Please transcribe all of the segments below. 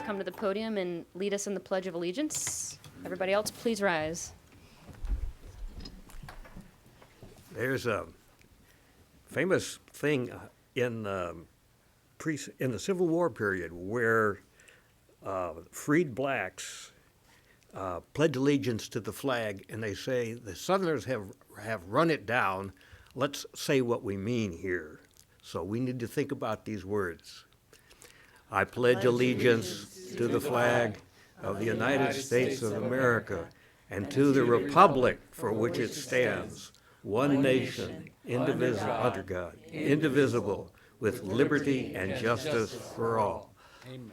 come to the podium and lead us in the Pledge of Allegiance. Everybody else, please rise. There's a famous thing in the Civil War period where freed blacks pledge allegiance to the flag, and they say the Southerners have run it down. Let's say what we mean here. So we need to think about these words. I pledge allegiance to the flag of the United States of America and to the republic for which it stands, one nation, indivisible, under God, indivisible, with liberty and justice for all. Amen.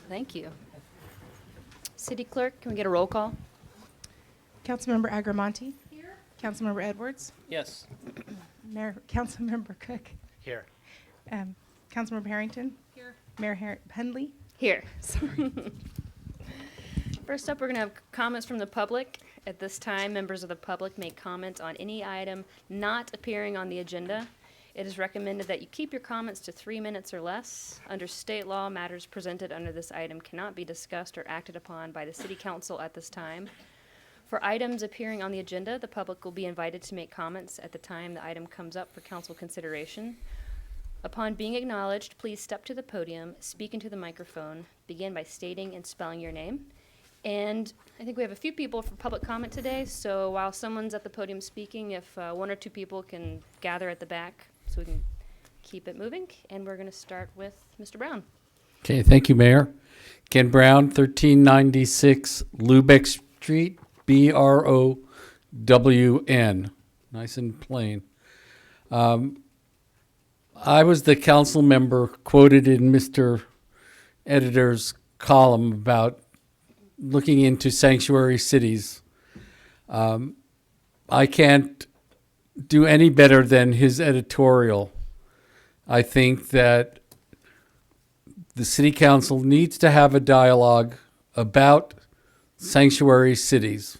Thank you. City Clerk, can we get a roll call? Councilmember Agramonte. Here. Councilmember Edwards. Yes. Councilmember Cook. Here. Councilmember Harrington. Here. Mayor Hundley. Here. Sorry. First up, we're going to have comments from the public. At this time, members of the public may comment on any item not appearing on the agenda. It is recommended that you keep your comments to 3 minutes or less. Under state law, matters presented under this item cannot be discussed or acted upon by the City Council at this time. For items appearing on the agenda, the public will be invited to make comments at the time the item comes up for council consideration. Upon being acknowledged, please step to the podium, speak into the microphone, begin by stating and spelling your name. And I think we have a few people for public comment today, so while someone's at the podium speaking, if one or two people can gather at the back so we can keep it moving. And we're going to start with Mr. Brown. Okay, thank you, Mayor. Ken Brown, 1396 Lubeck Street, Brown. Nice and plain. I was the council member quoted in Mr. Editor's column about looking into sanctuary cities. I can't do any better than his editorial. I think that the city council needs to have a dialogue about sanctuary cities.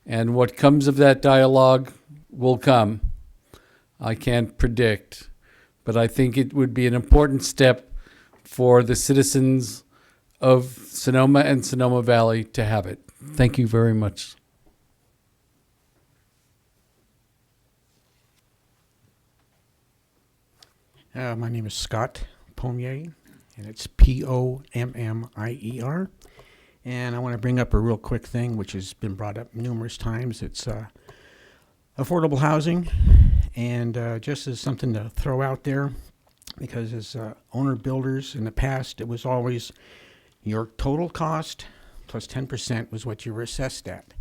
And what comes of that dialogue will come. I can't predict. But I think it would be an important step for the citizens of Sonoma and Sonoma Valley to have it. Thank you very much. My name is Scott Pommier, and it's Pommier. And I want to bring up a real quick thing, which has been brought up numerous times. It's affordable housing, and just as something to throw out there, because as owner builders in the past, it was always your total cost plus 10% was what you were assessed at.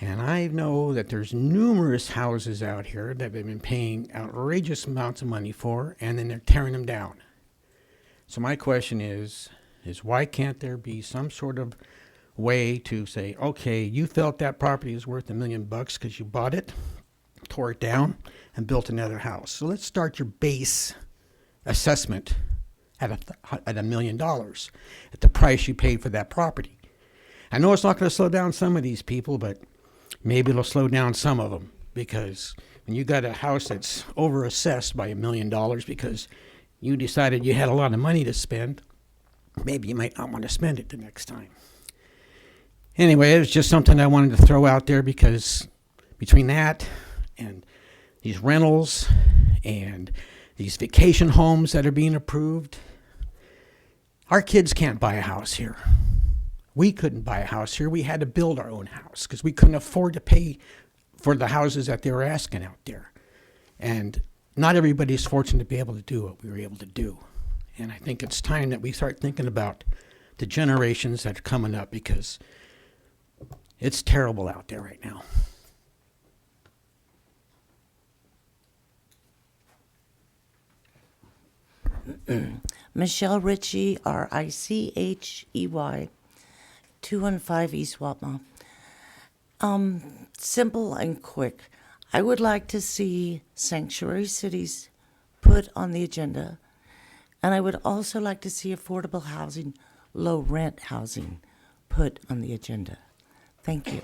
And I know that there's numerous houses out here that they've been paying outrageous amounts of money for, and then they're tearing them down. So my question is why can't there be some sort of way to say, okay, you felt that property is worth $1 million because you bought it, tore it down, and built another house. So let's start your base assessment at $1 million, at the price you paid for that property. I know it's not going to slow down some of these people, but maybe it'll slow down some of them, because when you got a house that's overassessed by $1 million because you decided you had a lot of money to spend, maybe you might not want to spend it the next time. Anyway, it was just something I wanted to throw out there, because between that and these rentals and these vacation homes that are being approved, our kids can't buy a house here. We couldn't buy a house here. We had to build our own house because we couldn't afford to pay for the houses that they were asking out there. And not everybody's fortunate to be able to do what we were able to do. And I think it's time that we start thinking about the generations that are coming up, because it's terrible out there right now. Michelle Ritchie, Richey, 215 East Wapma. Simple and quick. I would like to see sanctuary cities put on the agenda, and I would also like to see affordable housing, low rent housing put on the agenda. Thank you.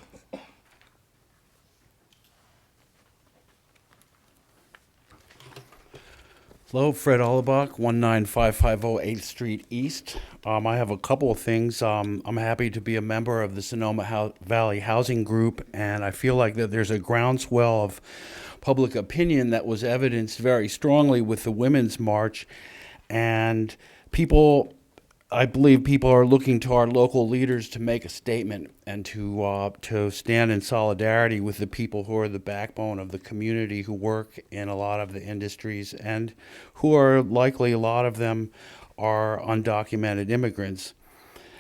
Hello, Fred Allebach, 19550 8th Street East. I have a couple of things. I'm happy to be a member of the Sonoma Valley Housing Group, and I feel like that there's a groundswell of public opinion that was evidenced very strongly with the Women's March, and I believe people are looking to our local leaders to make a statement and to stand in solidarity with the people who are the backbone of the community, who work in a lot of the industries, and who are likely, a lot of them are undocumented immigrants.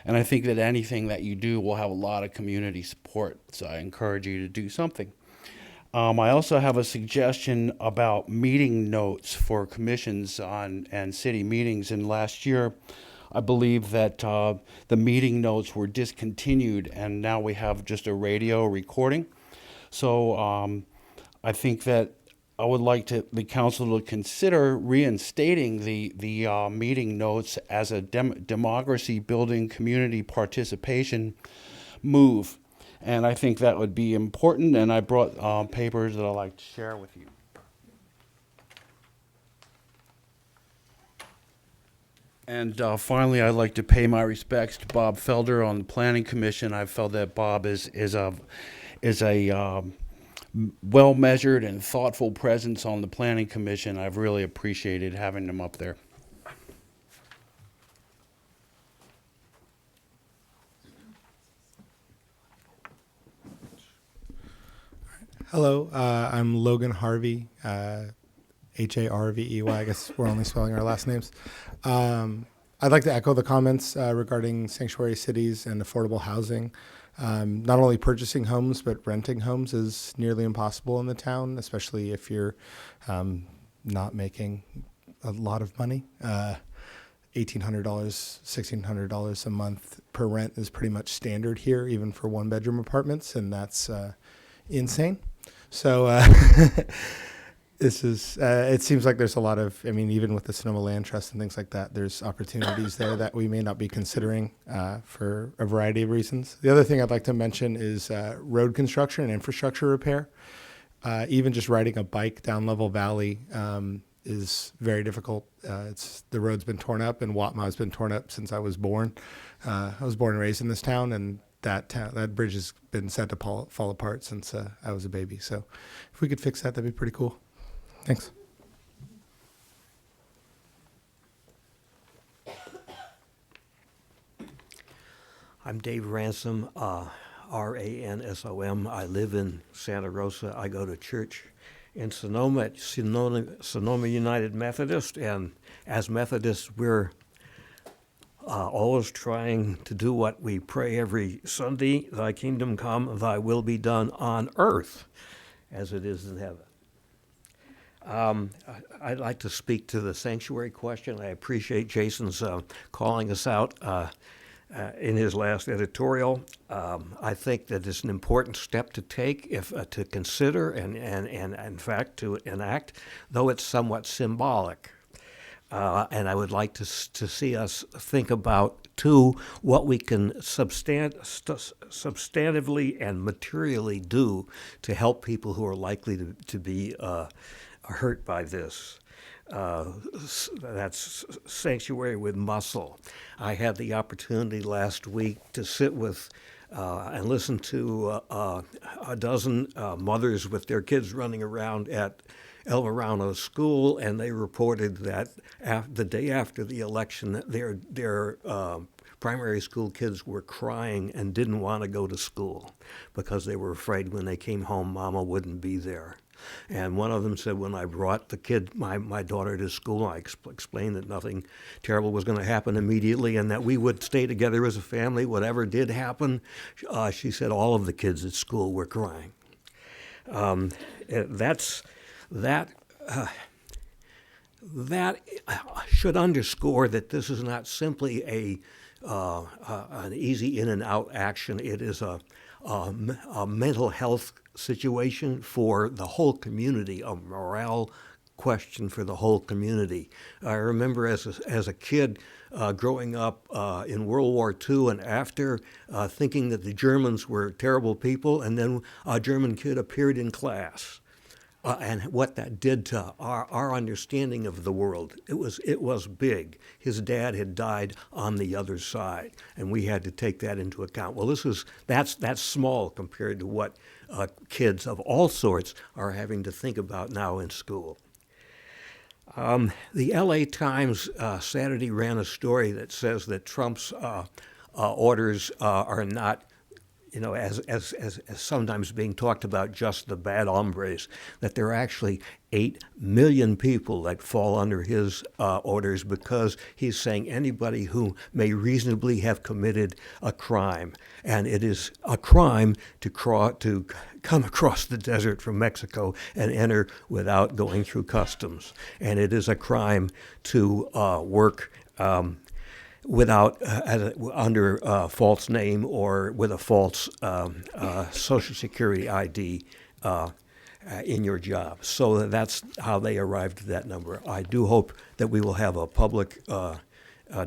And I think that anything that you do will have a lot of community support, so I encourage you to do something. I also have a suggestion about meeting notes for commissions and city meetings. And last year, I believe that the meeting notes were discontinued, and now we have just a radio recording. So I think that I would like the council to consider reinstating the meeting notes as a democracy-building community participation move. And I think that would be important, and I brought papers that I'd like to share with you. And finally, I'd like to pay my respects to Bob Felder on the Planning Commission. I felt that Bob is a well-measured and thoughtful presence on the Planning Commission. I've really appreciated having him up there. Hello, I'm Logan Harvey, Harvey. I guess we're only spelling our last names. I'd like to echo the comments regarding sanctuary cities and affordable housing. Not only purchasing homes, but renting homes is nearly impossible in the town, especially if you're not making a lot of money. $1,800, $1,600 a month per rent is pretty much standard here, even for one-bedroom apartments, and that's insane. So this is, it seems like there's a lot of, even with the Sonoma Land Trust and things like that, there's opportunities there that we may not be considering for a variety of reasons. The other thing I'd like to mention is road construction and infrastructure repair. Even just riding a bike down Level Valley is very difficult. The road's been torn up, and Watma has been torn up since I was born. I was born and raised in this town, and that bridge has been set to fall apart since I was a baby. So if we could fix that, that'd be pretty cool. Thanks. I'm Dave Ransom, Ransom. I live in Santa Rosa. I go to church in Sonoma at Sonoma United Methodist, and as Methodists, we're always trying to do what we pray every Sunday: Thy kingdom come, Thy will be done on earth as it is in heaven. I'd like to speak to the sanctuary question. I appreciate Jason's calling us out in his last editorial. I think that it's an important step to take, to consider, and in fact to enact, though it's somewhat symbolic. And I would like to see us think about, too, what we can substantively and materially do to help people who are likely to be hurt by this. That's sanctuary with muscle. I had the opportunity last week to sit with and listen to a dozen mothers with their kids running around at El Verano School, and they reported that the day after the election, their primary school kids were crying and didn't want to go to school because they were afraid when they came home, Mama wouldn't be there. And one of them said, when I brought the kid, my daughter to school, I explained that nothing terrible was going to happen immediately and that we would stay together as a family, whatever did happen. She said all of the kids at school were crying. That should underscore that this is not simply an easy in and out action. It is a mental health situation for the whole community, a morale question for the whole community. I remember as a kid growing up in World War II and after, thinking that the Germans were terrible people, and then a German kid appeared in class. and what that did to our understanding of the world. It was big. His dad had died on the other side, and we had to take that into account. Well, that's small compared to what kids of all sorts are having to think about now in school. The LA Times Saturday ran a story that says that Trump's orders are not, as sometimes being talked about, just the bad hombres, that there are actually 8 million people that fall under his orders, because he's saying anybody who may reasonably have committed a crime. And it is a crime to come across the desert from Mexico and enter without going through customs. And it is a crime to work without under a false name or with a false Social Security ID in your job. So that's how they arrived at that number. I do hope that we will have a public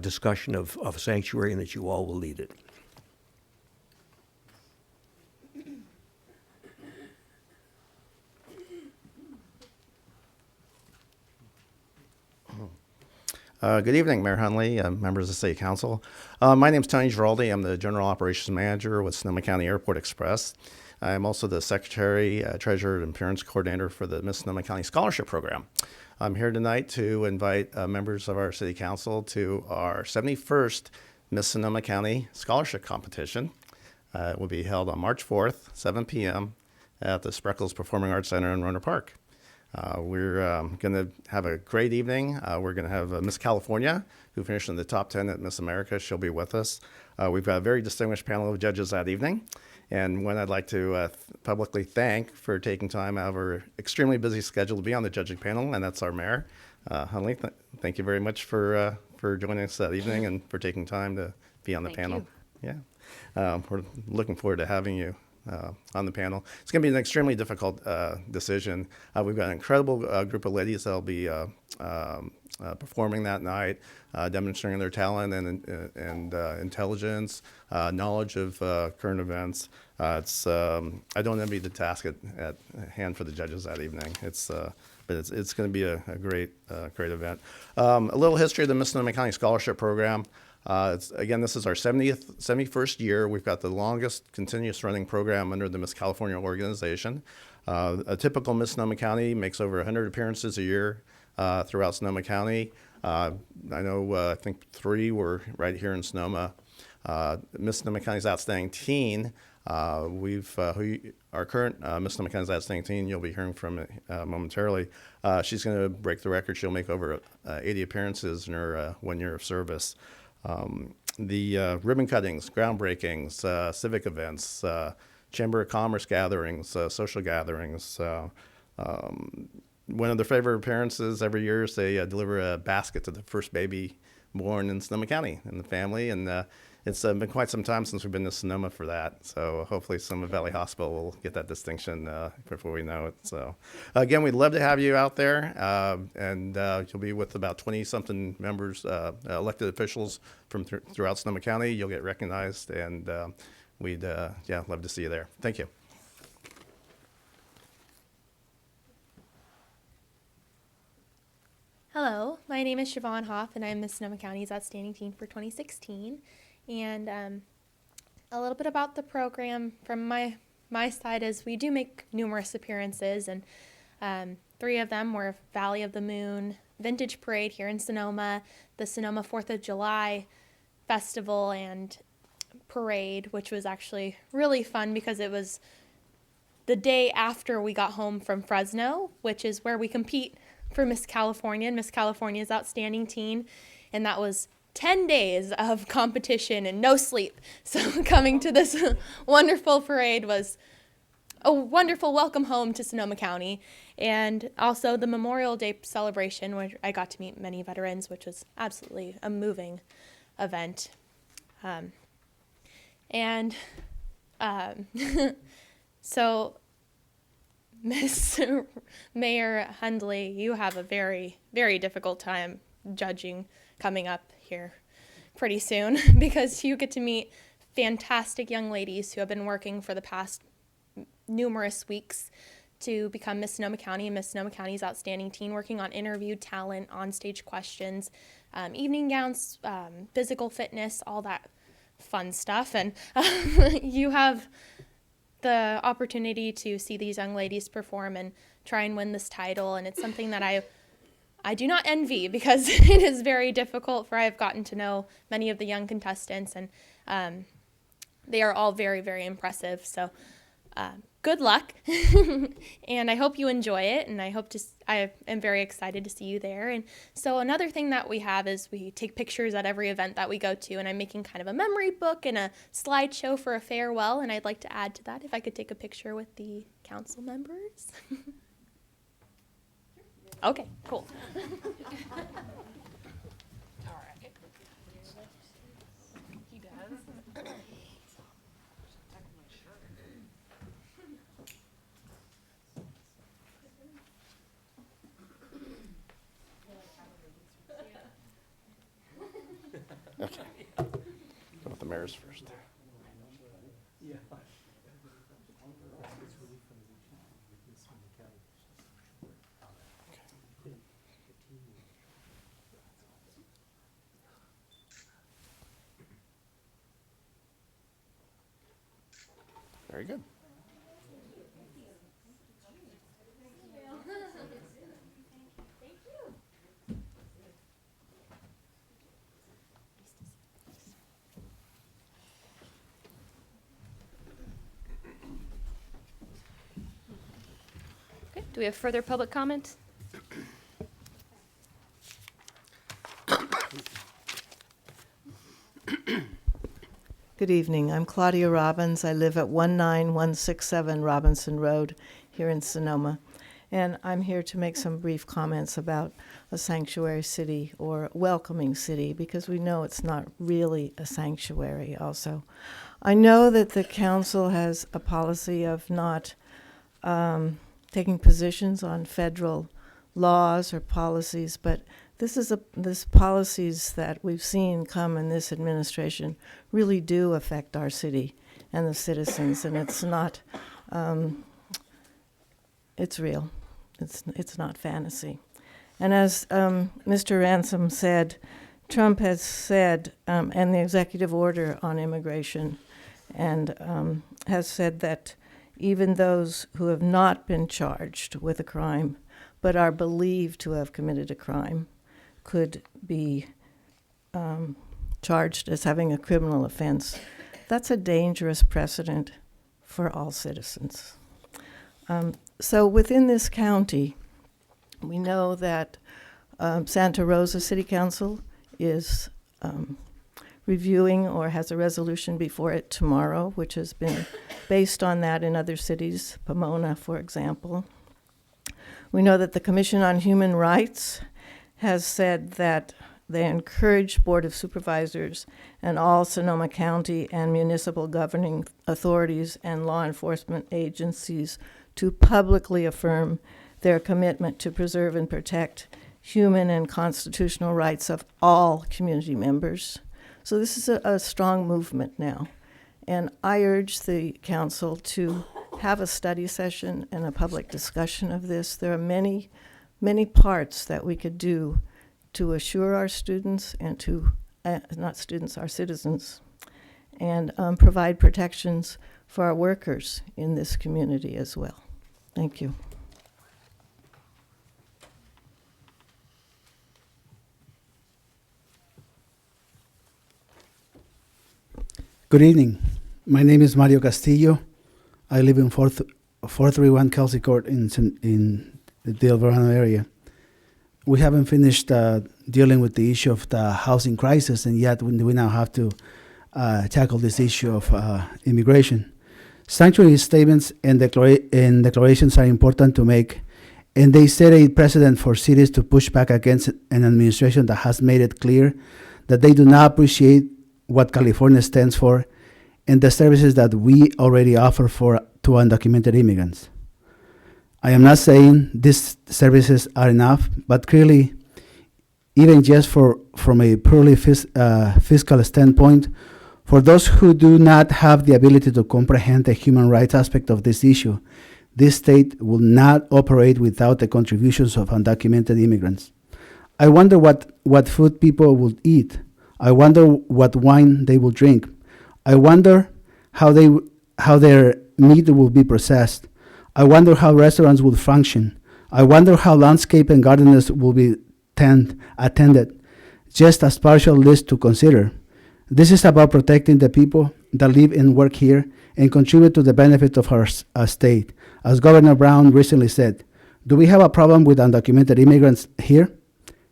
discussion of sanctuary and that you all will lead it. Good evening, Mayor Hunley, members of the City Council. My name is Tony Giraldi. I'm the General Operations Manager with Sonoma County Airport Express. I'm also the Secretary, Treasurer, and Appearance Coordinator for the Miss Sonoma County Scholarship Program. I'm here tonight to invite members of our City Council to our 71st Miss Sonoma County Scholarship Competition. It will be held on March 4th, 7 p.m. at the Spreckles Performing Arts Center in Rohnert Park. We're going to have a great evening. We're going to have Miss California, who finished in the top 10 at Miss America. She'll be with us. We've got a very distinguished panel of judges that evening, and one I'd like to publicly thank for taking time out of her extremely busy schedule to be on the judging panel, and that's our mayor. Hunley, thank you very much for joining us that evening and for taking time to be on the panel. Yeah, we're looking forward to having you on the panel. It's going to be an extremely difficult decision. We've got an incredible group of ladies that'll be performing that night, demonstrating their talent and intelligence, knowledge of current events. I don't envy the task at hand for the judges that evening. But it's going to be a great event. A little history of the Miss Sonoma County Scholarship Program. Again, this is our 71st year. We've got the longest continuous running program under the Miss California organization. A typical Miss Sonoma County makes over 100 appearances a year throughout Sonoma County. I think 3 were right here in Sonoma. Miss Sonoma County's Outstanding Teen. Our current Miss Sonoma County's Outstanding Teen, you'll be hearing from momentarily. She's going to break the record. She'll make over 80 appearances in her 1 year of service. The ribbon cuttings, groundbreakings, civic events, Chamber of Commerce gatherings, social gatherings. One of their favorite appearances every year is they deliver a basket to the first baby born in Sonoma County and the family. And it's been quite some time since we've been to Sonoma for that. So hopefully Sonoma Valley Hospital will get that distinction before we know it. So again, we'd love to have you out there. And you'll be with about 20-something members, elected officials from throughout Sonoma County. You'll get recognized, and we'd love to see you there. Thank you. Hello, my name is Siobhan Hoff, and I'm Miss Sonoma County's Outstanding Teen for 2016. And a little bit about the program from my side is we do make numerous appearances, and 3 of them were Valley of the Moon Vintage Parade here in Sonoma, the Sonoma 4th of July Festival and Parade, which was actually really fun because it was the day after we got home from Fresno, which is where we compete for Miss California and Miss California's Outstanding Teen, and that was 10 days of competition and no sleep. So coming to this wonderful parade was a wonderful welcome home to Sonoma County. And also the Memorial Day celebration, where I got to meet many veterans, which was absolutely a moving event. So Miss Mayor Hundley, you have a very, very difficult time judging coming up here pretty soon because you get to meet fantastic young ladies who have been working for the past numerous weeks to become Miss Sonoma County and Miss Sonoma County's Outstanding Teen, working on interview talent, on-stage questions, evening gowns, physical fitness, all that fun stuff. And you have the opportunity to see these young ladies perform and try and win this title. And it's something that I do not envy, because it is very difficult, for I've gotten to know many of the young contestants, and they are all very, very impressive. So good luck, and I hope you enjoy it, and I am very excited to see you there. And so another thing that we have is we take pictures at every event that we go to, and I'm making kind of a memory book and a slideshow for a farewell, and I'd like to add to that if I could take a picture with the council members. Okay, cool. Okay. Go with the mayor's first. Very good. Okay, do we have further public comment? Good evening. I'm Claudia Robbins. I live at 19167 Robinson Road here in Sonoma. And I'm here to make some brief comments about a sanctuary city or welcoming city, because we know it's not really a sanctuary also. I know that the council has a policy of not taking positions on federal laws or policies, but this policies that we've seen come in this administration really do affect our city and the citizens, and it's not, it's real. It's not fantasy. And as Mr. Ransom said, Trump has said, and the executive order on immigration, and has said that even those who have not been charged with a crime but are believed to have committed a crime could be charged as having a criminal offense. That's a dangerous precedent for all citizens. So within this county, we know that Santa Rosa City Council is reviewing or has a resolution before it tomorrow, which has been based on that in other cities, Pomona, for example. We know that the Commission on Human Rights has said that they encourage Board of Supervisors and all Sonoma County and municipal governing authorities and law enforcement agencies to publicly affirm their commitment to preserve and protect human and constitutional rights of all community members. So this is a strong movement now. And I urge the council to have a study session and a public discussion of this. There are many, many parts that we could do to assure our students and to, not students, our citizens, and provide protections for our workers in this community as well. Thank you. Good evening. My name is Mario Castillo. I live in 431 Kelsey Court in the Del Verano area. We haven't finished dealing with the issue of the housing crisis, and yet we now have to tackle this issue of immigration. Sanctuary statements and declarations are important to make, and they set a precedent for cities to push back against an administration that has made it clear that they do not appreciate what California stands for and the services that we already offer to undocumented immigrants. I am not saying these services are enough, but clearly, even just from a purely fiscal standpoint, for those who do not have the ability to comprehend the human rights aspect of this issue, This state will not operate without the contributions of undocumented immigrants. I wonder what food people will eat. I wonder what wine they will drink. I wonder how their meat will be processed. I wonder how restaurants will function. I wonder how landscape and gardeners will be attended. Just as partial list to consider. This is about protecting the people that live and work here and contribute to the benefit of our state. As Governor Brown recently said, do we have a problem with undocumented immigrants here?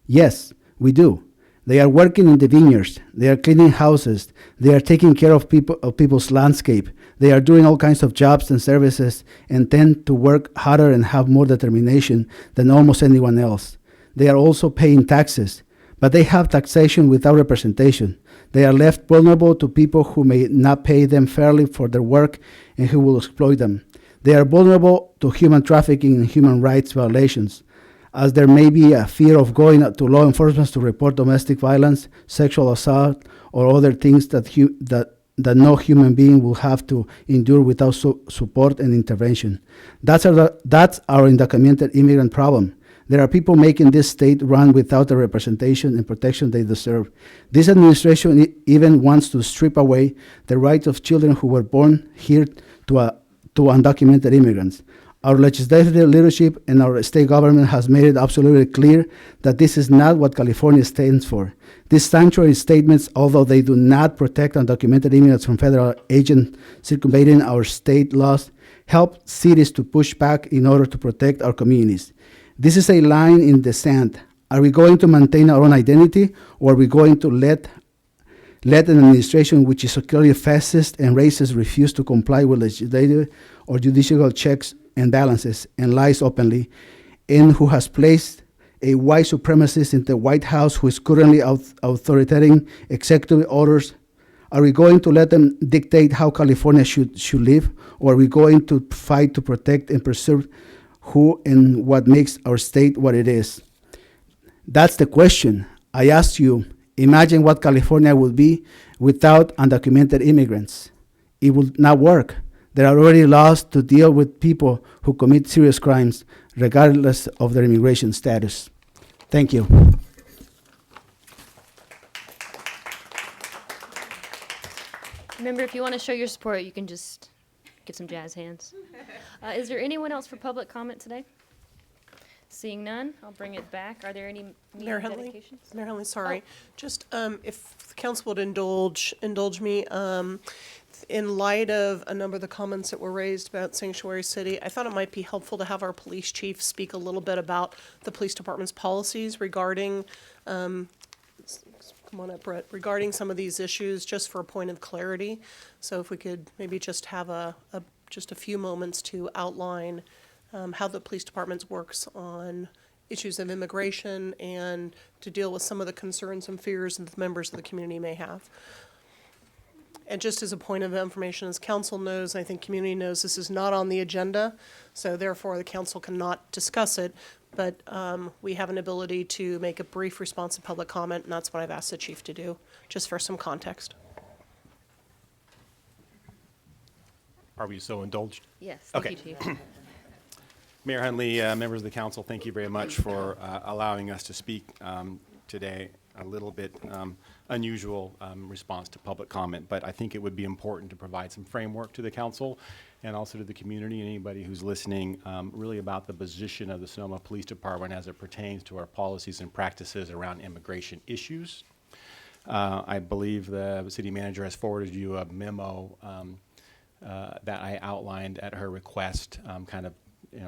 Yes, we do. They are working in the vineyards. They are cleaning houses. They are taking care of people's landscape. They are doing all kinds of jobs and services and tend to work harder and have more determination than almost anyone else. They are also paying taxes, but they have taxation without representation. They are left vulnerable to people who may not pay them fairly for their work and who will exploit them. They are vulnerable to human trafficking and human rights violations, as there may be a fear of going to law enforcement to report domestic violence, sexual assault, or other things that no human being will have to endure without support and intervention. That's our undocumented immigrant problem. There are people making this state run without the representation and protection they deserve. This administration even wants to strip away the rights of children who were born here to undocumented immigrants. Our legislative leadership and our state government has made it absolutely clear that this is not what California stands for. These sanctuary statements, although they do not protect undocumented immigrants from federal agents circumventing our state laws, help cities to push back in order to protect our communities. This is a line in the sand. Are we going to maintain our own identity, or are we going to let an administration which is clearly fascist and racist refuse to comply with legislative or judicial checks and balances and lies openly, and who has placed a white supremacist in the White House who is currently authoritarian executive orders? Are we going to let them dictate how California should live, or are we going to fight to protect and preserve who and what makes our state what it is? That's the question. I ask you, imagine what California would be without undocumented immigrants. It would not work. There are already laws to deal with people who commit serious crimes, regardless of their immigration status. Thank you. Remember, if you want to show your support, you can just give some jazz hands. Is there anyone else for public comment today? Seeing none, I'll bring it back. Are there any Mayor meeting Henley? dedications? Mayor Henley, sorry. Just if the council would indulge me, in light of a number of the comments that were raised about Sanctuary City, I thought it might be helpful to have our police chief speak a little bit about the police department's policies regarding, come on up, Brett, regarding some of these issues, just for a point of clarity. So if we could maybe just have just a few moments to outline how the police department works on issues of immigration and to deal with some of the concerns and fears that the members of the community may have. And just as a point of information, as council knows, I think community knows, this is not on the agenda, so therefore the council cannot discuss it, but we have an ability to make a brief response to public comment, and that's what I've asked the chief to do, just for some context. Are we so indulged? Yes, Okay. thank you, Chief. Mayor Henley, members of the council, thank you very much for allowing us to speak today. A little bit unusual response to public comment, but I think it would be important to provide some framework to the council and also to the community and anybody who's listening really about the position of the Sonoma Police Department as it pertains to our policies and practices around immigration issues. I believe the city manager has forwarded you a memo that I outlined at her request, kind of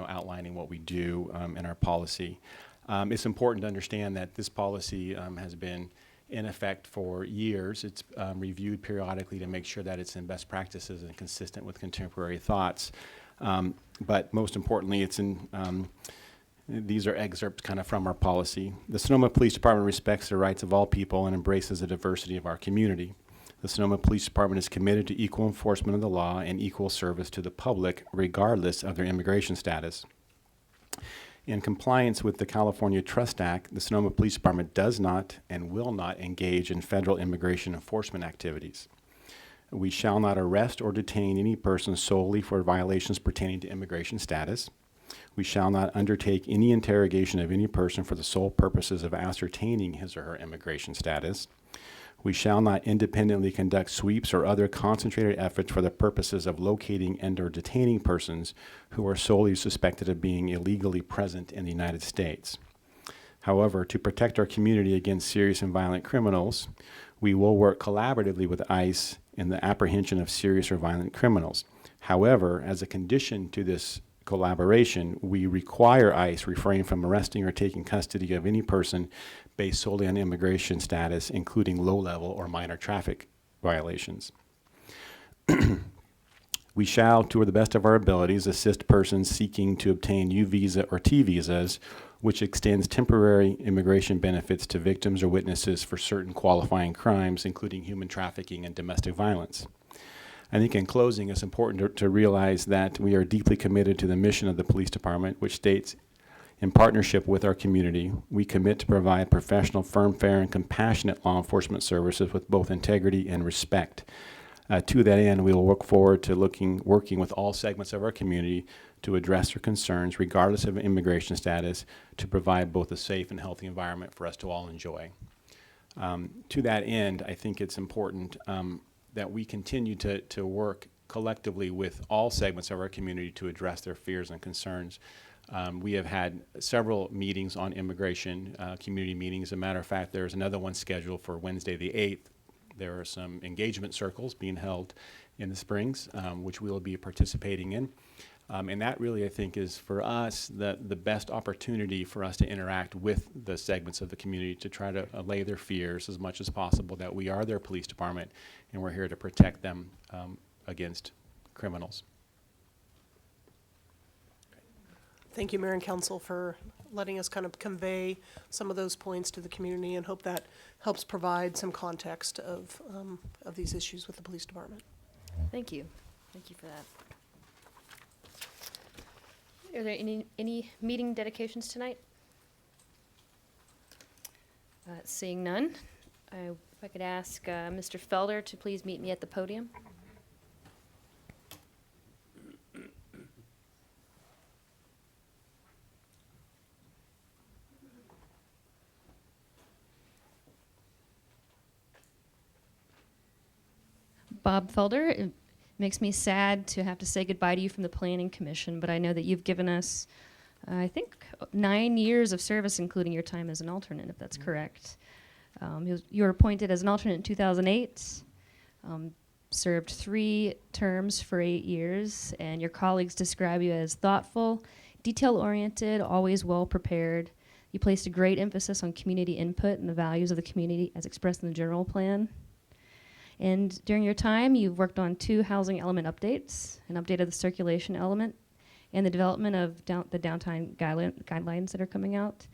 outlining what we do in our policy. It's important to understand that this policy has been in effect for years. It's reviewed periodically to make sure that it's in best practices and consistent with contemporary thoughts. But most importantly, it's in these are excerpts kind of from our policy. The Sonoma Police Department respects the rights of all people and embraces the diversity of our community. The Sonoma Police Department is committed to equal enforcement of the law and equal service to the public, regardless of their immigration status. In compliance with the California Trust Act, the Sonoma Police Department does not and will not engage in federal immigration enforcement activities. We shall not arrest or detain any person solely for violations pertaining to immigration status. We shall not undertake any interrogation of any person for the sole purposes of ascertaining his or her immigration status. We shall not independently conduct sweeps or other concentrated efforts for the purposes of locating and/or detaining persons who are solely suspected of being illegally present in the United States. However, to protect our community against serious and violent criminals, we will work collaboratively with ICE in the apprehension of serious or violent criminals. However, as a condition to this collaboration, we require ICE refrain from arresting or taking custody of any person based solely on immigration status, including low-level or minor traffic violations. We shall, to the best of our abilities, assist persons seeking to obtain U visa or T visas, which extends temporary immigration benefits to victims or witnesses for certain qualifying crimes, including human trafficking and domestic violence. I think in closing, it's important to realize that we are deeply committed to the mission of the police department, which states, in partnership with our community, we commit to provide professional, firm, fair, and compassionate law enforcement services with both integrity and respect. To that end, we will work forward to working with all segments of our community to address their concerns, regardless of immigration status, to provide both a safe and healthy environment for us to all enjoy. To that end, I think it's important that we continue to work collectively with all segments of our community to address their fears and concerns. We have had several meetings on immigration, community meetings. As a matter of fact, there's another one scheduled for Wednesday the 8th. There are some engagement circles being held in the Springs, which we will be participating in. And that really, I think, is for us the best opportunity for us to interact with the segments of the community to try to allay their fears as much as possible that we are their police department and we're here to protect them against criminals. Thank you, Mayor and Council, for letting us kind of convey some of those points to the community, and hope that helps provide some context of these issues with the police department. Thank you. Thank you for that. Are there any meeting dedications tonight? Seeing none, if I could ask Mr. Felder to please meet me at the podium. Bob Felder, it makes me sad to have to say goodbye to you from the Planning Commission, but I know that you've given us, I think, 9 years of service, including your time as an alternate, if that's correct. You were appointed as an alternate in 2008, served 3 terms for 8 years, and your colleagues describe you as thoughtful, detail-oriented, always well-prepared. You placed a great emphasis on community input and the values of the community as expressed in the general plan. And during your time, you've worked on 2 housing element updates, an update of the circulation element, and the development of the downtown guidelines that are coming out.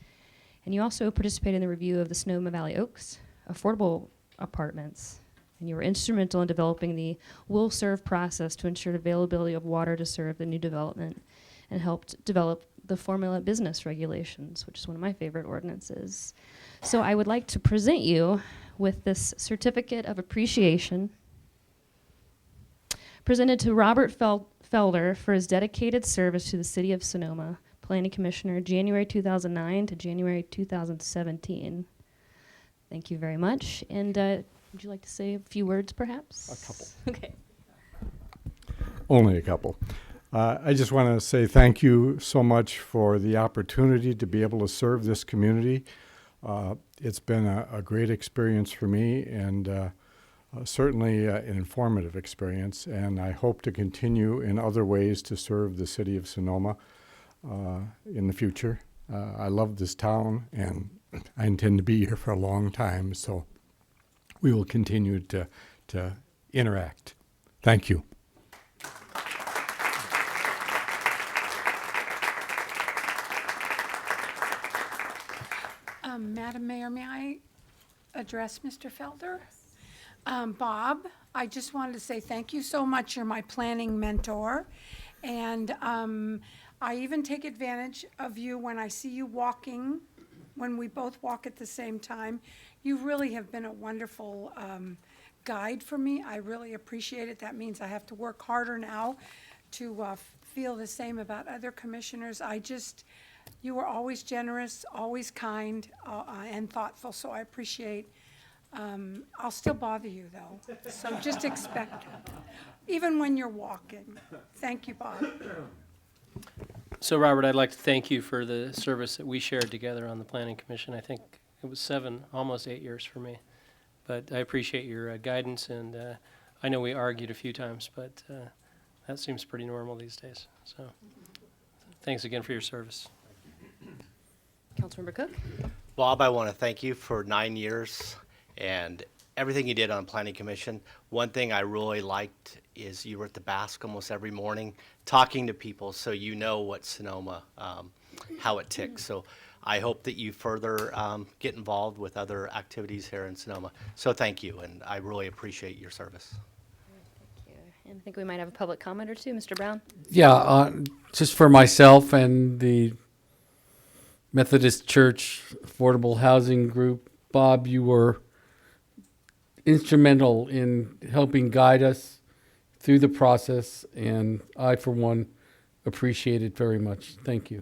And you also participated in the review of the Sonoma Valley Oaks affordable apartments. And you were instrumental in developing the will serve process to ensure availability of water to serve the new development, and helped develop the formula business regulations, which is one of my favorite ordinances. So I would like to present you with this certificate of appreciation presented to Robert Felder for his dedicated service to the City of Sonoma, Planning Commissioner, January 2009 to January 2017. Thank you very much. And would you like to say a few words, perhaps? A couple. Okay. Only a couple. I just want to say thank you so much for the opportunity to be able to serve this community. It's been a great experience for me, and certainly an informative experience, and I hope to continue in other ways to serve the City of Sonoma in the future. I love this town, and I intend to be here for a long time, so we will continue to interact. Thank you. Madam Mayor, may I address Mr. Felder? Bob, I just wanted to say thank you so much. You're my planning mentor. And I even take advantage of you when I see you walking when we both walk at the same time. You really have been a wonderful guide for me. I really appreciate it. That means I have to work harder now to feel the same about other commissioners. You were always generous, always kind, and thoughtful, so I appreciate. I'll still bother you, though, so just expect it, even when you're walking. Thank you, Bob. So, Robert, I'd like to thank you for the service that we shared together on the Planning Commission. I think it was 7, almost 8 years for me. But I appreciate your guidance, and I know we argued a few times, but that seems pretty normal these days. So thanks again for your service. Councilmember Cook? Bob, I want to thank you for 9 years and everything you did on Planning Commission. One thing I really liked is you were at the Basque almost every morning talking to people, so you know what Sonoma, how it ticks. So I hope that you further get involved with other activities here in Sonoma. So thank you, and I really appreciate your service. Thank you. And I think we might have a public comment or two. Mr. Brown? Yeah, just for myself and the Methodist Church Affordable Housing Group, Bob, you were instrumental in helping guide us through the process, and I, for one, appreciate it very much. Thank you.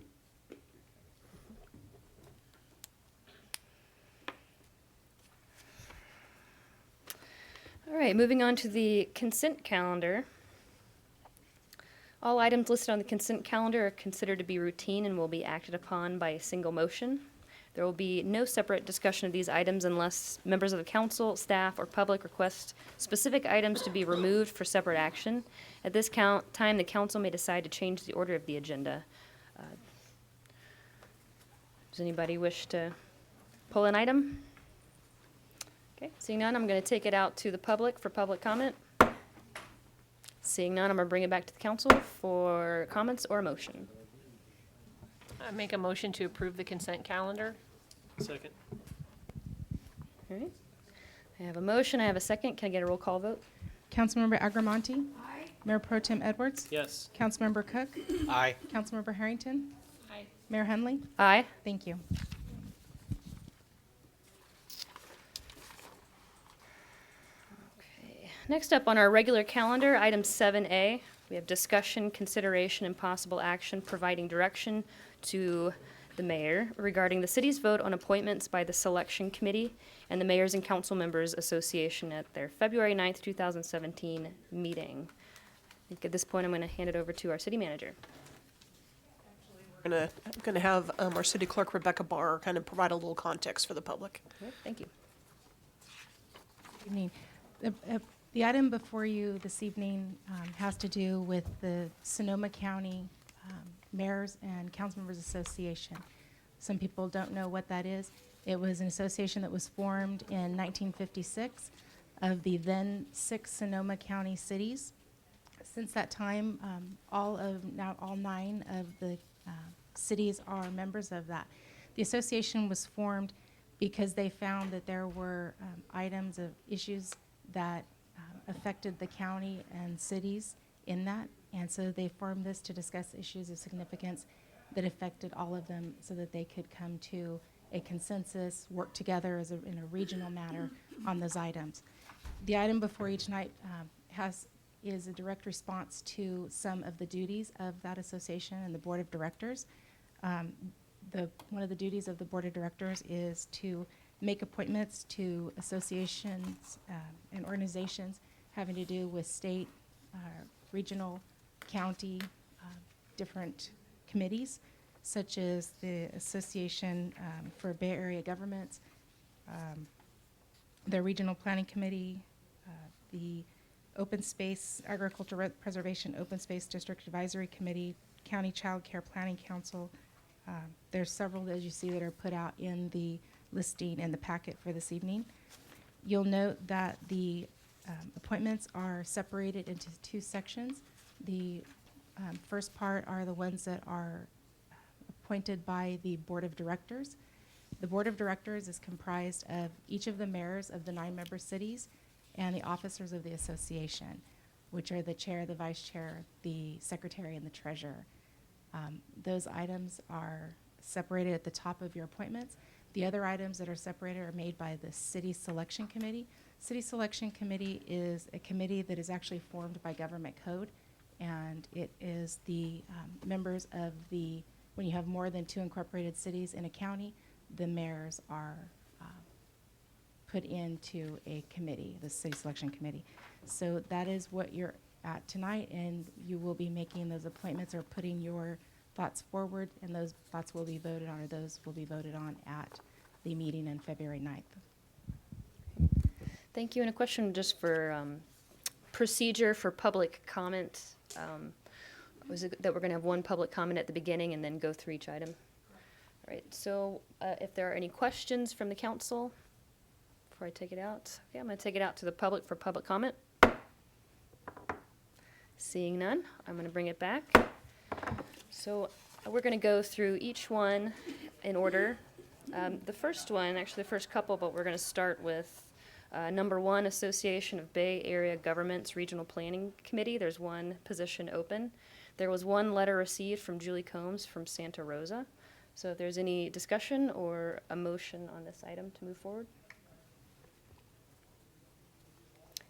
All right, moving on to the consent calendar. All items listed on the consent calendar are considered to be routine and will be acted upon by a single motion. There will be no separate discussion of these items unless members of the council, staff, or public request specific items to be removed for separate action. At this time, the council may decide to change the order of the agenda. Does anybody wish to pull an item? Okay, seeing none, I'm going to take it out to the public for public comment. Seeing none, I'm going to bring it back to the council for comments or a motion. I make a motion to approve the consent calendar. Second. All right. I have a motion, I have a second. Can I get a roll call vote? Councilmember Agramonte? Aye. Mayor Pro Tem Edwards? Yes. Councilmember Cook? Aye. Councilmember Harrington? Aye. Mayor Henley? Aye. Thank you. Okay. Next up on our regular calendar, item 7A, we have discussion, consideration, and possible action providing direction to the mayor regarding the city's vote on appointments by the selection committee and the mayors and council members association at their February 9th, 2017 meeting. I think at this point I'm going to hand it over to our city manager. I'm gonna have our city clerk, Rebecca Barr, kind of provide a little context for the public. Okay, thank you. Good evening. The item before you this evening has to do with the Sonoma County Mayors and Council Members Association. Some people don't know what that is. It was an association that was formed in 1956 of the then 6 Sonoma County cities. Since that time, all 9 of the cities are members of that. The association was formed because they found that there were items of issues that affected the county and cities in that, and so they formed this to discuss issues of significance that affected all of them so that they could come to a consensus, work together in a regional manner on those items. The item before each night is a direct response to some of the duties of that association and the board of directors. One of the duties of the board of directors is to make appointments to associations and organizations having to do with state, regional, county, different committees, such as the Association for Bay Area Governments, the Regional Planning Committee, the Open Space, Agriculture Preservation Open Space District Advisory Committee, County Child Care Planning Council. There's several, as you see, that are put out in the listing in the packet for this evening. You'll note that the appointments are separated into 2 sections. The first part are the ones that are appointed by the Board of Directors. The Board of Directors is comprised of each of the mayors of the 9 member cities and the officers of the association, which are the chair, the vice chair, the secretary, and the treasurer. Those items are separated at the top of your appointments. The other items that are separated are made by the City Selection Committee. City Selection Committee is a committee that is actually formed by government code, and it is the members of the, when you have more than 2 incorporated cities in a county, the mayors are put into a committee, the City Selection Committee. So that is what you're at tonight, and you will be making those appointments or putting your thoughts forward, and those thoughts will be voted on, or those will be voted on at the meeting on February 9th. Thank you. And a question just for procedure for public comment. Was it that we're going to have one public comment at the beginning and then go through each item? All right. So if there are any questions from the council before I take it out. Okay, I'm going to take it out to the public for public comment. Seeing none, I'm going to bring it back. So we're going to go through each one in order. The first one, actually the first couple, but we're going to start with number 1, Association of Bay Area Governments Regional Planning Committee. There's one position open. There was one letter received from Julie Combs from Santa Rosa. So if there's any discussion or a motion on this item to move forward.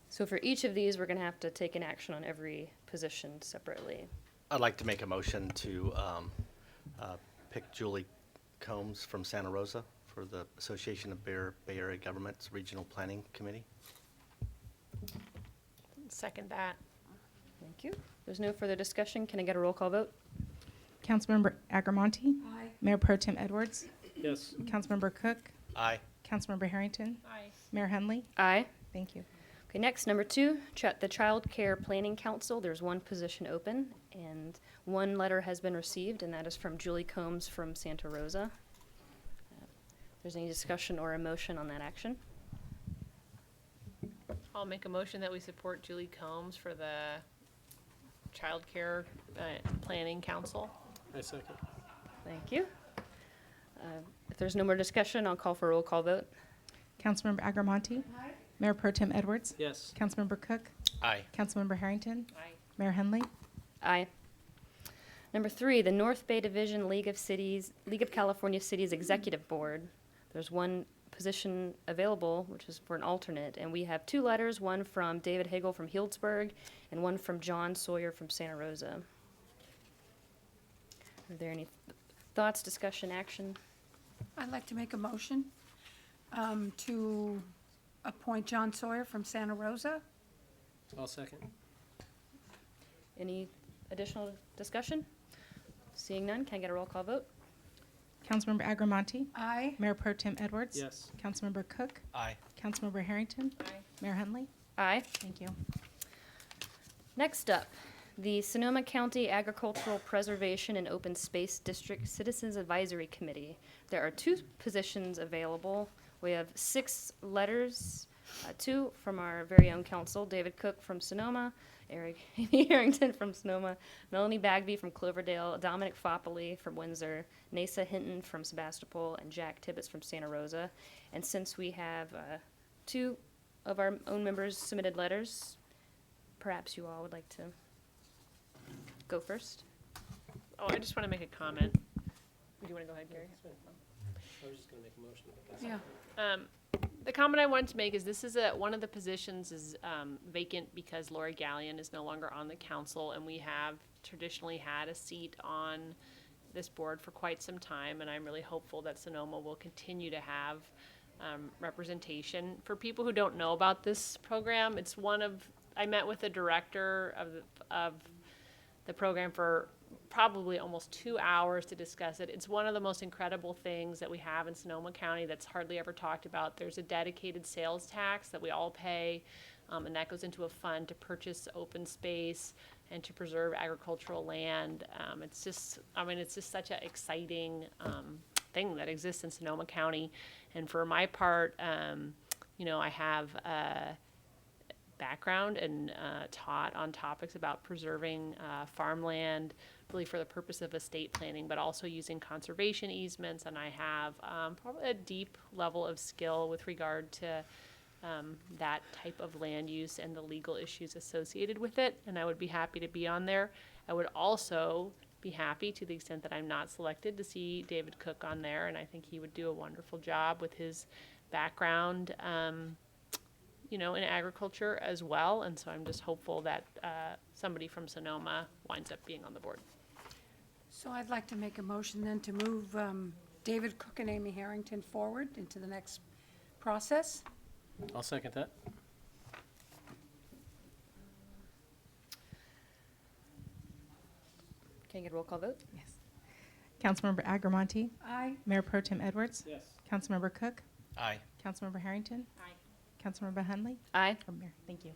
So for each of these, we're going to have to take an action on every position separately. I'd like to make a motion to pick Julie Combs from Santa Rosa for the Association of Bay Area Governments Regional Planning Committee. Second that. Thank you. There's no further discussion. Can I get a roll call vote? Councilmember Agramonte? Aye. Mayor Pro Tem Edwards? Yes. Councilmember Cook? Aye. Councilmember Harrington? Aye. Mayor Henley? Aye. Thank you. Okay, next, number 2, the Child Care Planning Council. There's one position open, and one letter has been received, and that is from Julie Combs from Santa Rosa. If there's any discussion or a motion on that action. I'll make a motion that we support Julie Combs for the Child Care Planning Council. I second. Thank you. If there's no more discussion, I'll call for a roll call vote. Councilmember Agramonte? Aye. Mayor Pro Tem Edwards? Yes. Councilmember Cook? Aye. Councilmember Harrington? Aye. Mayor Henley? Aye. Number 3, the North Bay Division League of California Cities Executive Board. There's one position available, which is for an alternate, and we have 2 letters, one from David Hagel from Healdsburg and one from John Sawyer from Santa Rosa. Are there any thoughts, discussion, action? I'd like to make a motion to appoint John Sawyer from Santa Rosa. I'll second. Any additional discussion? Seeing none, can I get a roll call vote? Councilmember Agramonte? Aye. Mayor Pro Tem Edwards? Yes. Councilmember Cook? Aye. Councilmember Harrington? Aye. Mayor Henley? Aye. Thank you. Next up, the Sonoma County Agricultural Preservation and Open Space District Citizens Advisory Committee. There are 2 positions available. We have 6 letters, 2 from our very own council, David Cook from Sonoma, Eric Harrington from Sonoma, Melanie Bagby from Cloverdale, Dominic Foppoli from Windsor, Nasa Hinton from Sebastopol, and Jack Tibbetts from Santa Rosa. And since we have 2 of our own members submitted letters, perhaps you all would like to go first. Oh, I just want to make a comment. Do you want to go ahead, Gary? I was just going to make a motion. But Yeah. The comment I wanted to make is this is one of the positions is vacant because Lori Gallion is no longer on the council, and we have traditionally had a seat on this board for quite some time, and I'm really hopeful that Sonoma will continue to have representation. For people who don't know about this program, it's one of, I met with the director of the program for probably almost 2 hours to discuss it. It's one of the most incredible things that we have in Sonoma County that's hardly ever talked about. There's a dedicated sales tax that we all pay, and that goes into a fund to purchase open space and to preserve agricultural land. It's just such an exciting thing that exists in Sonoma County. And for my part, I have background and taught on topics about preserving farmland, really for the purpose of estate planning, but also using conservation easements. And I have probably a deep level of skill with regard to that type of land use and the legal issues associated with it. And I would be happy to be on there. I would also be be happy, to the extent that I'm not selected, to see David Cook on there, and I think he would do a wonderful job with his background, you know, in agriculture as well. And so I'm just hopeful that somebody from Sonoma winds up being on the board. So I'd like to make a motion then to move David Cook and Amy Harrington forward into the next process. I'll second that. Can I get a roll call vote? Yes. Councilmember Agramonte? Aye. Mayor Pro Tem Edwards? Yes. Councilmember Cook? Aye. Councilmember Harrington? Aye. Councilmember Hunley? Aye. Or Mayor, thank you.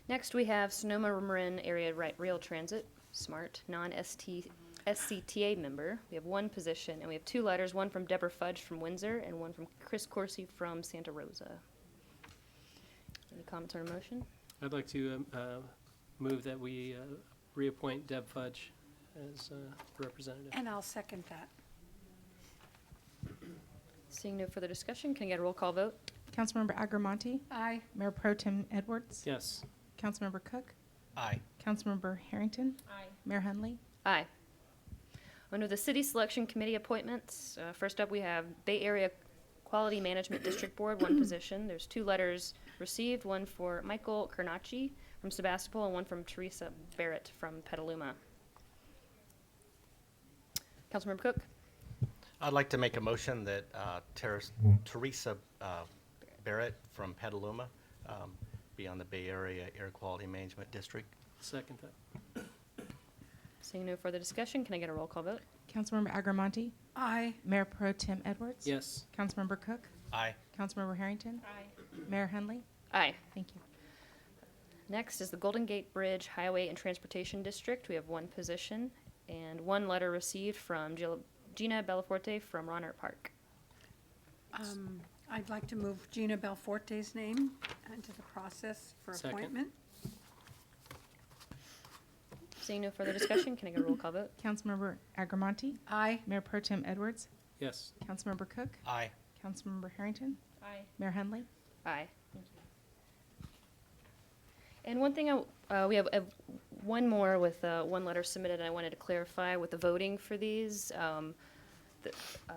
Next, we have Sonoma Marin Area Rail Transit, SMART, non-SCTA member. We have one position, and we have two letters, one from Deborah Fudge from Windsor and one from Chris Corsi from Santa Rosa. Any comments or motion? I'd like to move that we reappoint Deb Fudge as representative. And I'll second that. Seeing no further discussion, can I get a roll call vote? Councilmember Agramonte? Aye. Mayor Pro Tem Edwards? Yes. Councilmember Cook? Aye. Councilmember Harrington? Aye. Mayor Hunley? Aye. Under the City Selection Committee appointments, first up we have Bay Area Quality Management District Board, one position. There's two letters received, one for Michael Kernacci from Sebastopol and one from Teresa Barrett from Petaluma. Councilmember Cook? I'd like to make a motion that Teresa Barrett from Petaluma be on the Bay Area Air Quality Management District. Second that. Seeing no further discussion, can I get a roll call vote? Councilmember Agramonte? Aye. Mayor Pro Tem Edwards? Yes. Councilmember Cook? Aye. Councilmember Harrington? Aye. Mayor Hunley? Aye. Thank you. Next is the Golden Gate Bridge Highway and Transportation District. We have one position and one letter received from Gina Bellaforte from Ronert Park. I'd like to move Gina Belforte's name into the process for Second. appointment. Seeing no further discussion, can I get a roll call vote? Councilmember Agramonte? Aye. Mayor Pro Tem Edwards? Yes. Councilmember Cook? Aye. Councilmember Harrington? Aye. Mayor Hunley? Aye. And one thing, we have one more with one letter submitted, and I wanted to clarify with the voting for these.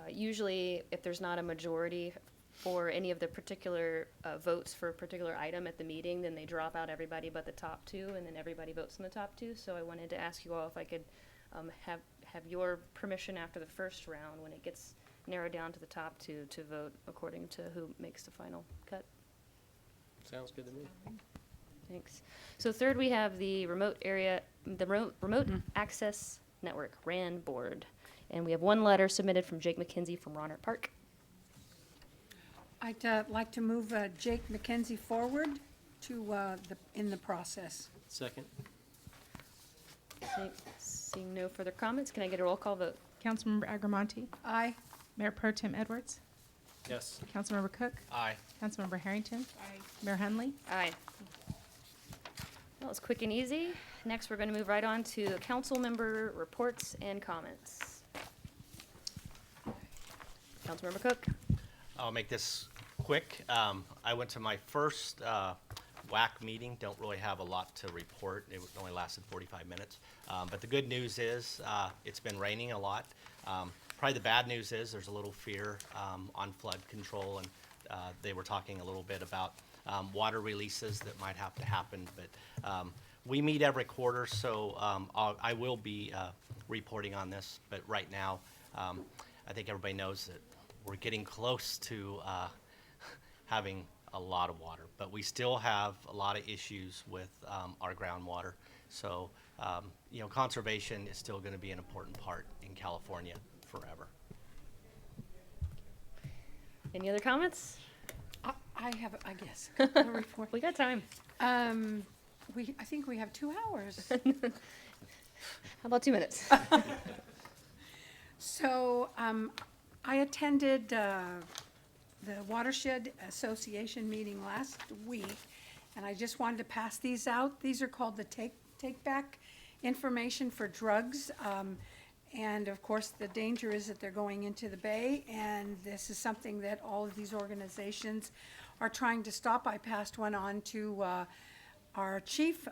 Usually, if there's not a majority for any of the particular votes for a particular item at the meeting, then they drop out everybody but the top two, and then everybody votes in the top two. So I wanted to ask you all if I could have your permission after the first round, when it gets narrowed down to the top two, to vote according to who makes the final cut. Sounds good to me. Thanks. So third, we have the remote access network, RAN board. And we have one letter submitted from Jake McKenzie from Ronert Park. I'd like to move Jake McKenzie forward to in the process. Second. Seeing no further comments, can I get a roll call vote? Councilmember Agramonte? Aye. Mayor Pro Tem Edwards? Yes. Councilmember Cook? Aye. Councilmember Harrington? Aye. Mayor Hunley? Aye. That was quick and easy. Next, we're going to move right on to council member reports and comments. Councilmember Cook? I'll make this quick. I went to my first WAC meeting. Don't really have a lot to report. It only lasted 45 minutes. But the good news is it's been raining a lot. Probably the bad news is there's a little fear on flood control, and they were talking a little bit about water releases that might have to happen. But we meet every quarter, so I will be reporting on this. But right now, I think everybody knows that we're getting close to having a lot of water, but we still have a lot of issues with our groundwater. So, you know, conservation is still going to be an important part in California forever. Any other comments? I have, I guess, a report. We got time. I think we have 2 hours. How about 2 minutes? So, I attended the Watershed Association meeting last week, and I just wanted to pass these out. These are called the take back information for drugs. And of course, the danger is that they're going into the bay, and this is something that all of these organizations are trying to stop. I passed one on to our chief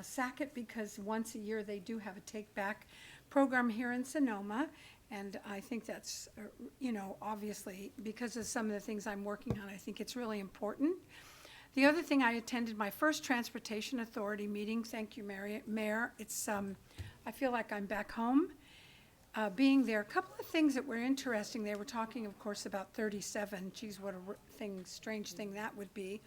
Sackett because once a year they do have a Take Back program here in Sonoma. And I think that's, obviously, because of some of the things I'm working on, I think it's really important. The other thing, I attended my first Transportation Authority meeting. Thank you, Mayor. It's, I feel like I'm back home. Being there, a couple of things that were interesting. They were talking, of course, about 37. Geez, what a strange thing that would be.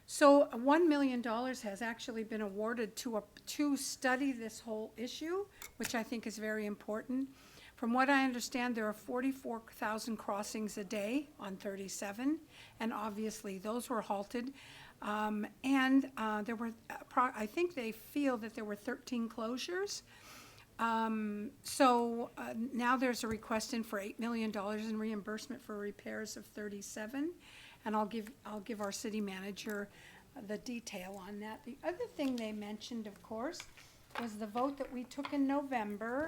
So $1 million has actually been awarded to study this whole issue, which I think is very important. From what I understand, there are 44,000 crossings a day on 37, and obviously those were halted. There were, I think they feel that there were 13 closures. Now there's a request in for $8 million in reimbursement for repairs of 37, and I'll give our city manager the detail on that. The other thing they mentioned, of course, was the vote that we took in November,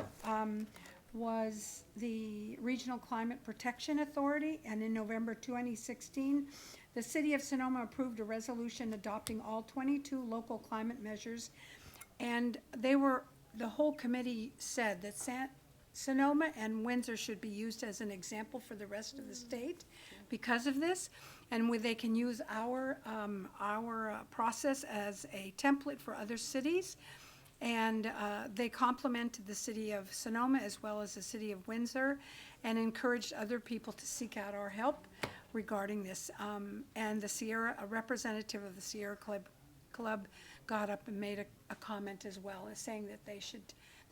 was the Regional Climate Protection Authority, and in November 2016, the City of Sonoma approved a resolution adopting all 22 local climate measures, and the whole committee said that Sonoma and Windsor should be used as an example for the rest of the state because of this, and they can use our process as a template for other cities. And they complimented the city of Sonoma as well as the city of Windsor and encouraged other people to seek out our help regarding this. And a representative of the Sierra Club got up and made a comment as well, as saying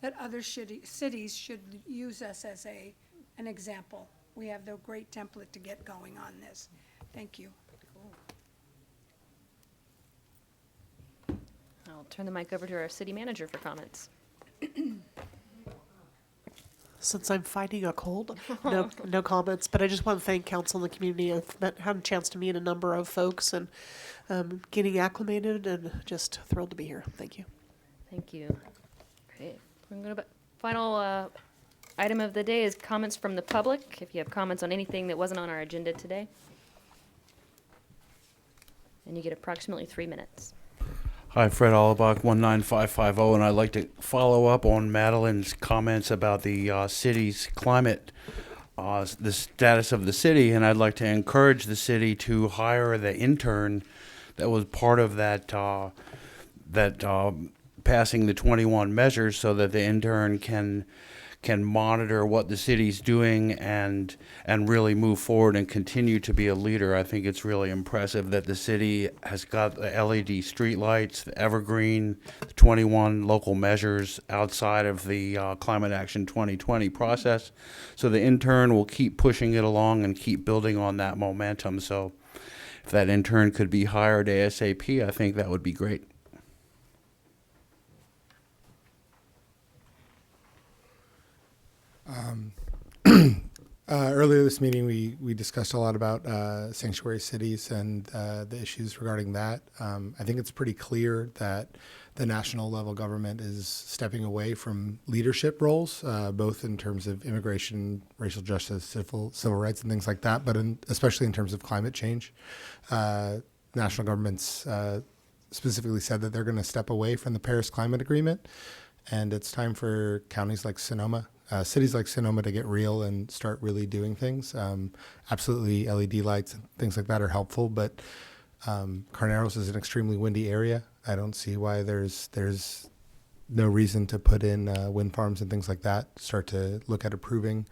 that other cities should use us as an example. We have the great template to get going on this. Thank you. I'll turn the mic over to our city manager for comments. Since I'm fighting a cold, no comments, but I just want to thank council and the community. I've had a chance to meet a number of folks and getting acclimated, and just thrilled to be here. Thank you. Thank you. Great. We're going to final item of the day is comments from the public. If you have comments on anything that wasn't on our agenda today. And you get approximately 3 minutes. Hi, Fred Allebach, 19550, and I'd like to follow up on Madeline's comments about the city's climate, the status of the city, and I'd like to encourage the city to hire the intern that was part of that passing the 21 measures, so that the intern can monitor what the city's doing and really move forward and continue to be a leader. I think it's really impressive that the city has got the LED streetlights, the evergreen, the 21 local measures outside of the Climate Action 2020 process. So the intern will keep pushing it along and keep building on that momentum. So if that intern could be hired ASAP, I think that would be great. Earlier this meeting, we discussed a lot about sanctuary cities and the issues regarding that. I think it's pretty clear that the national level government is stepping away from leadership roles, both in terms of immigration, racial justice, civil rights, and things like that, but especially in terms of climate change. National governments specifically said that they're going to step away from the Paris Climate Agreement, and it's time for counties like Sonoma, cities like Sonoma, to get real and start really doing things. Absolutely, LED lights and things like that are helpful, but Carneros is an extremely windy area. I don't see why there's no reason to put in wind farms and things like that. Start to look at approving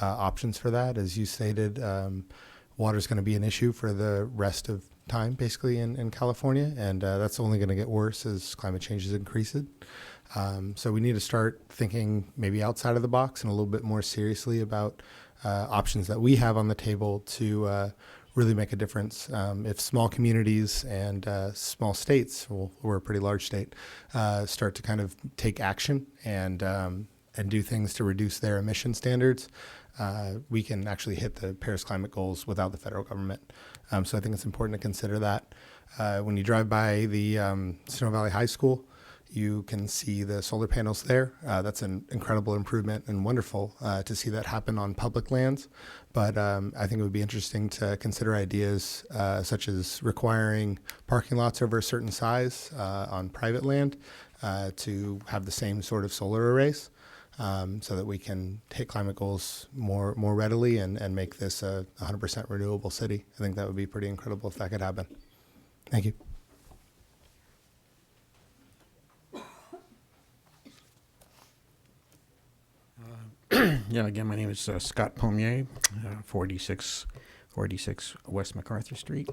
options for that. As you stated, water is going to be an issue for the rest of time, basically, in California, and that's only going to get worse as climate change increases. So we need to start thinking maybe outside of the box and a little bit more seriously about options that we have on the table to really make a difference. If small communities and small states, well, we're a pretty large state, start to kind of take action and do things to reduce their emission standards, we can actually hit the Paris climate goals without the federal government. So I think it's important to consider that. When you drive by the Sonoma Valley High School, You can see the solar panels there. That's an incredible improvement and wonderful to see that happen on public lands. But I think it would be interesting to consider ideas such as requiring parking lots over a certain size on private land to have the same sort of solar arrays, so that we can hit climate goals more readily and make this a 100% renewable city. I think that would be pretty incredible if that could happen. Thank you. Yeah, again, my name is Scott Pommier, 4646 West MacArthur Street.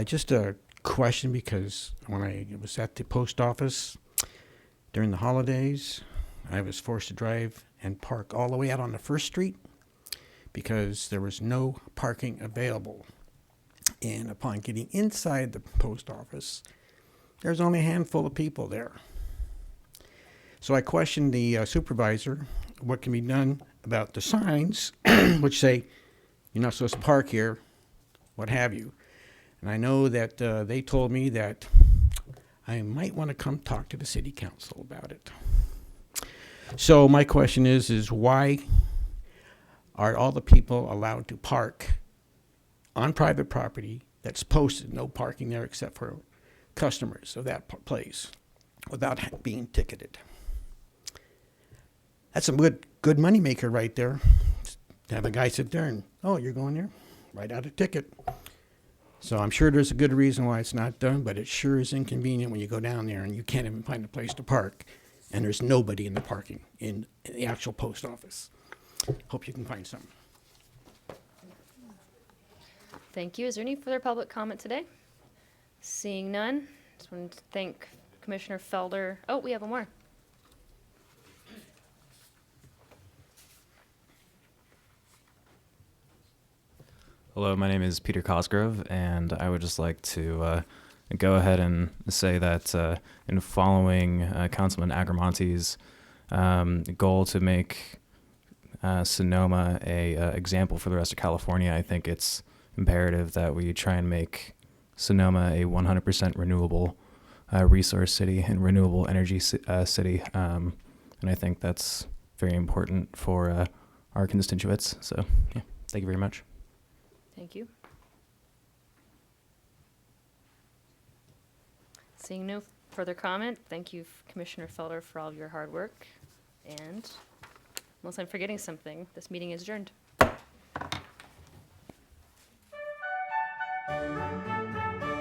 Just a question, because when I was at the post office during the holidays, I was forced to drive and park all the way out on the First Street because there was no parking available. And upon getting inside the post office, there's only a handful of people there. So I questioned the supervisor what can be done about the signs which say you're not supposed to park here, what have you. And I know that they told me that I might want to come talk to the city council about it. So my question is why are all the people allowed to park on private property that's posted no parking there except for customers of that place without being ticketed? That's a good money maker right there. To have a guy sit there and, oh, you're going there? Write out a ticket. So I'm sure there's a good reason why it's not done, but it sure is inconvenient when you go down there and you can't even find a place to park and there's nobody in the parking in the actual post office. Hope you can find something. Thank you. Is there any further public comment today? Seeing none, just want to thank Commissioner Felder. Oh, we have one more. Hello, my name is Peter Cosgrove, and I would just like to go ahead and say that in following Councilman Agramonte's goal to make Sonoma a example for the rest of California, I think it's imperative that we try and make Sonoma a 100% renewable resource city and renewable energy city, and I think that's very important for our constituents. So, yeah, thank you very much. Thank you. Seeing no further comment, thank you, Commissioner Felder, for all of your hard work. And unless I'm forgetting something, this meeting is adjourned.